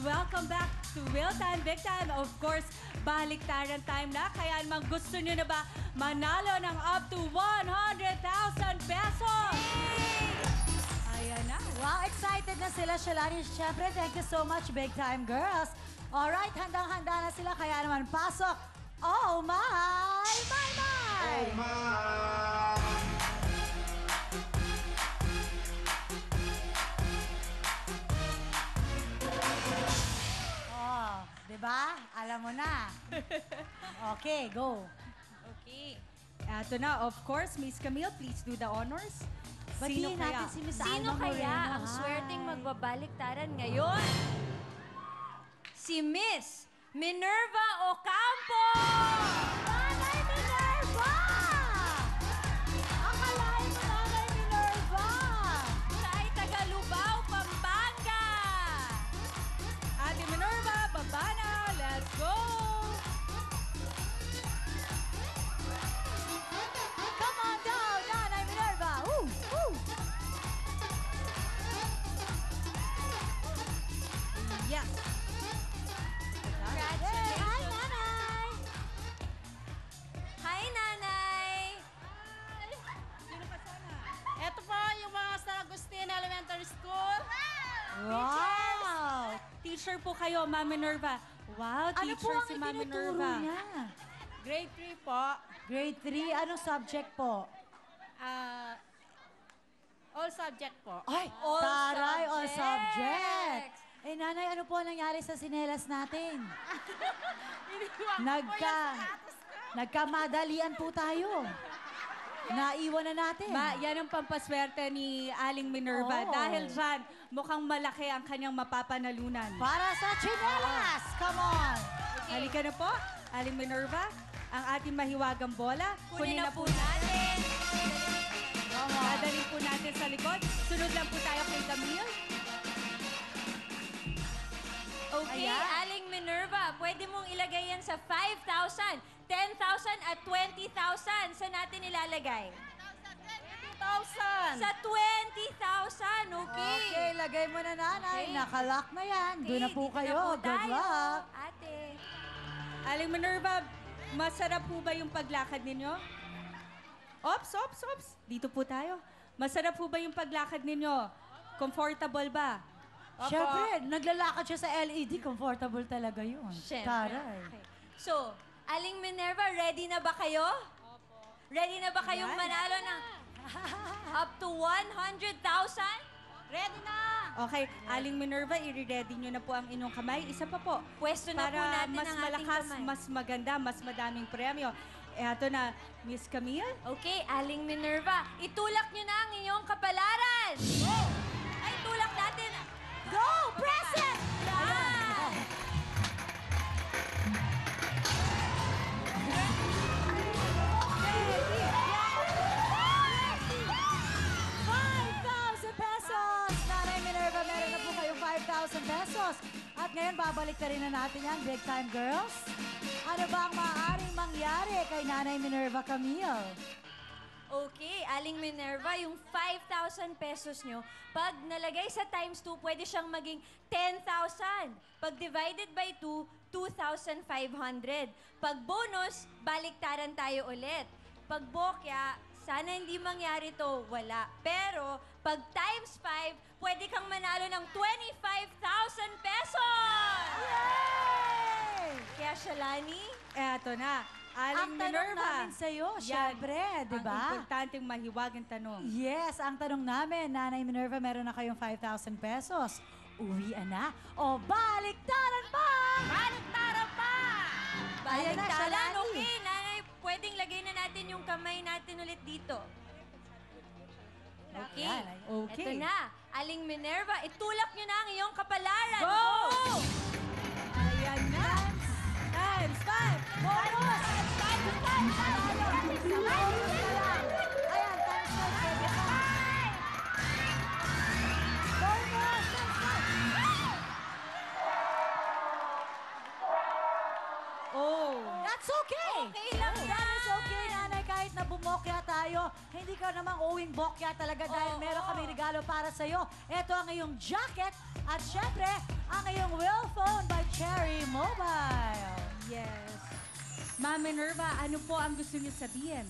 welcome back to Real Time, Big Time. Of course, baliktaran time na. Kaya naman gusto nyo na ba manalo ng up to 100,000 pesos? Ayan na. Wow, excited na sila, Shalani. Siyempre, thank you so much, Big Time Girls. Alright, handang-handa na sila. Kaya naman, pasok. Oh my, my, my! Oh my! Oh, di ba? Alam mo na. Okay, go. Okay. Ito na, of course, Miss Camille, please do the honors. Batiin natin si Miss Sino Alma kaya Moreno. ang Hi. swerteng magbabaliktaran ngayon? Si Miss Minerva Ocampo! Nanay Minerva! Akalain mo, Nanay Minerva! Siya ay taga Lubao, Pampanga! Ate Minerva, baba na. Let's go! Come on down, Nanay Minerva! Woo! Woo! Yes. Hey, hi, Nanay! Hi, Nanay! Ito po yung mga San Agustin Elementary School. Wow! Teacher po kayo, Ma'am Minerva. Wow, Ano po teacher ang si Ma'am itinuturo Minerva. niya? Grade 3 po. Grade 3, anong subject po? All subject po. Ay, All taray, all subjects. subjects. Eh, Nanay, ano po ang nangyari sa sinelas natin? Iniwan ko po yan sa Nagkamadalian po tayo. Naiwan na natin. Yan ang pampaswerte ni Aling Minerva. Oh. Dahil dyan, mukhang malaki ang kanyang mapapanalunan. Para sa chinelas! Come on! Halika na po, Aling Minerva. Ang ating mahiwagang bola. Kunin na po natin. Come on. Dadalhin po natin sa likod. Sunod lang po tayo kay Camille. Okay, Ayan. Aling Minerva, pwede mong ilagay yan sa 5,000, 10,000 at 20,000. Saan natin ilalagay? 2,000. Sa 20,000, okay. Okay, lagay mo na, Nanay. Okay. Nakalock na yan. Doon na po dito kayo. po Good tayo, luck. Ate. Aling Minerva, masarap po ba yung paglakad ninyo? Ops, ops, ops. Dito po tayo. Masarap po ba yung paglakad ninyo? Comfortable ba? Siyempre, naglalakad siya sa LED. Comfortable talaga yun. Siyempre. Taray. Okay. So, Aling Minerva, ready na ba kayo? Ready na ba kayong Yan. manalo ng up to 100,000? Ready na. Okay, Aling Minerva, i-ready nyo na po ang inyong kamay. Isa pa po. Pwesto na po Para natin mas ang ating malakas, kamay. mas maganda, mas madaming premyo. Eto na, Miss Camille. Okay, Aling Minerva, itulak nyo na ang inyong kapalaran! Ay, tulak natin! Go! Present! Yan! ₱5,000! Nanay Minerva, meron na po kayong ₱5,000. At ngayon, babalik na rin na natin yan, Big Time Girls. Ano ba ang maaaring mangyari kay Nanay Minerva Camille? Okay, Aling Minerva, yung 5,000 pesos nyo, pag nalagay sa times 2, pwede siyang maging 10,000. Pag divided by 2, 2,500. Pag bonus, baliktaran tayo ulit. Pag bokya, sana hindi mangyari to, wala. Pero, pag times 5, pwede kang manalo ng 25,000 pesos! Yay! Kaya, Shalani, Eto na, Ang Aling tanong Minerva. namin sa'yo, Yan. syempre, di Ang ba? importanteng mahiwagang tanong. Yes, ang tanong namin, Nanay Minerva, meron na kayong ₱5,000. Uwian na o baliktaran pa? Baliktaran pa! Ayan na, baliktaran. Shalani. Okay, nanay, pwedeng lagay na natin yung kamay natin ulit dito. Okay. Ayan, ayan. Okay. Ito na. Aling Minerva, itulak nyo na ang iyong kapalaran. Go! Ayan na. Times 5. Bonus! Bonus na lang. Ayan, times 5, pwede pa. Bonus! Times 5. Oh. That's okay! Okay lang That yan. is okay, Nanay, kahit na bumokya tayo. tayo. Hindi ka namang owing bokya talaga dahil meron kami regalo para sa'yo. Ito ang iyong jacket at syempre, ang iyong Will Phone by Cherry Mobile. Yes. Ma'am Minerva, ano po ang gusto niyo sabihin?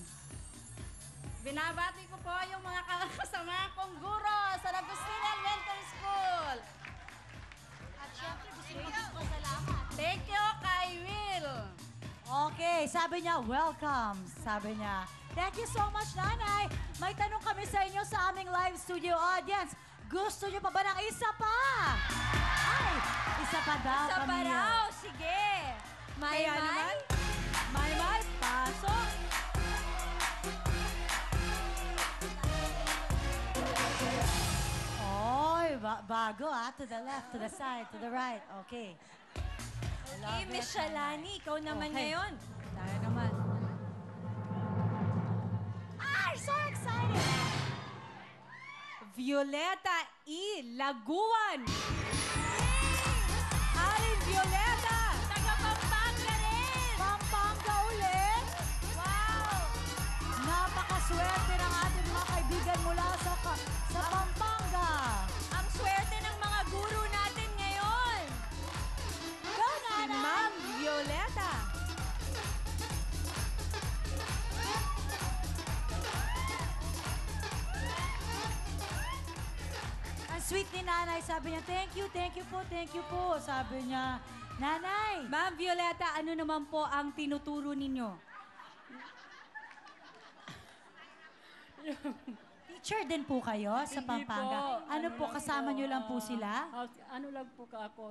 Binabati ko po yung mga kasama kong guro sa Agustina Elementary School. At syempre, gusto niyo magpasalamat. Thank you kay Will. Okay, sabi niya, welcome, sabi niya. Thank you so much, Nanay. May tanong kami sa inyo sa aming live studio audience. Gusto niyo pa ba ng isa pa? Ay, isa pa daw, Sa Camille. paraw, sige. Kaya naman, May, pasok. Oy, bago To the left, to the side, to the right. Okay. Okay, Miss Shalani, ikaw naman Okay. ngayon. Tayo naman. Ay, so excited! Violeta E. Laguan. Alin Violeta. Taga Pampanga rin! Pampanga ulit! Wow! Napakaswerte ng ating mga kaibigan mula sa Pampanga. Ang swerte ng mga guru natin ngayon. Go, Si Nanay! Ma'am Violeta. Ang sweet ni Nanay, sabi niya, thank you po, sabi niya. Nanay! Ma'am Violeta, ano naman po ang tinuturo ninyo? Teacher din po kayo sa Hindi Pampanga? po. Ano po, lang kasama niyo lang po sila? Ano lang po ako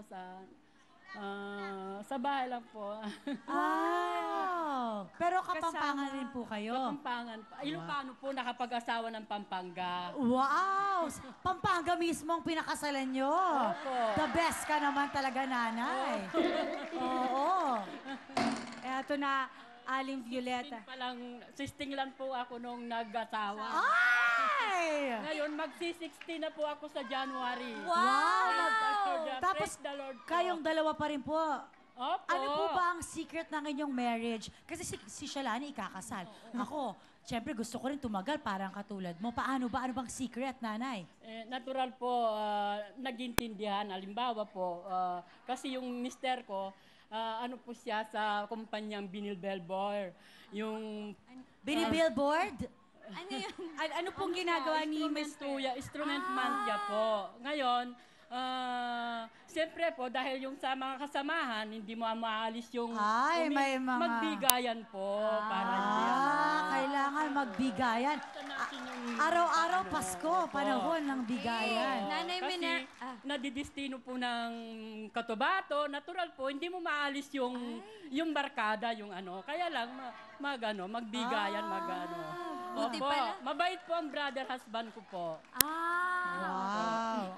sa bahay lang po. Ah, pero Kapampangan Kasama. rin po kayo? Kapampangan. Ilocano po nakapag-asawa ng Pampanga. Wow! Pampanga mismo ang pinakasalan nyo. Opo. The best ka naman talaga, Nanay. Oo. Eto na, Aling Violeta. Sisting lang po ako nung nag-asawa. Ay! Ngayon, magsi-60 na po ako sa January. Wow! Tapos, Tapos, praise the Lord po. kayong dalawa pa rin po. Opo. Ano po ba ang secret ng inyong marriage? Kasi si Shalani ikakasal. Ako, syempre gusto ko rin tumagal parang katulad mo. Paano ba? Ano bang secret, Nanay? Natural po, nagintindihan. Halimbawa po, kasi yung mister ko, ano po siya sa kumpanyang Binil Belboir. Yung Binibillboard? Ano yun? Ano pong ginagawa ni Miss instrument man siya po. Ngayon, siyempre po, dahil yung sa mga kasamahan, hindi mo maalis yung Ay, may mga- magbigayan po. Para hindi Kailangan magbigayan. natin yung Araw-araw Pasko, panahon ng bigayan. Nanay kasi Miner... nadidistino po ng katubato, natural po, hindi mo maalis yung barkada, yung ano. Kaya lang, magbigayan, buti Opo, pala. mabait po ang brother husband ko po. Wow.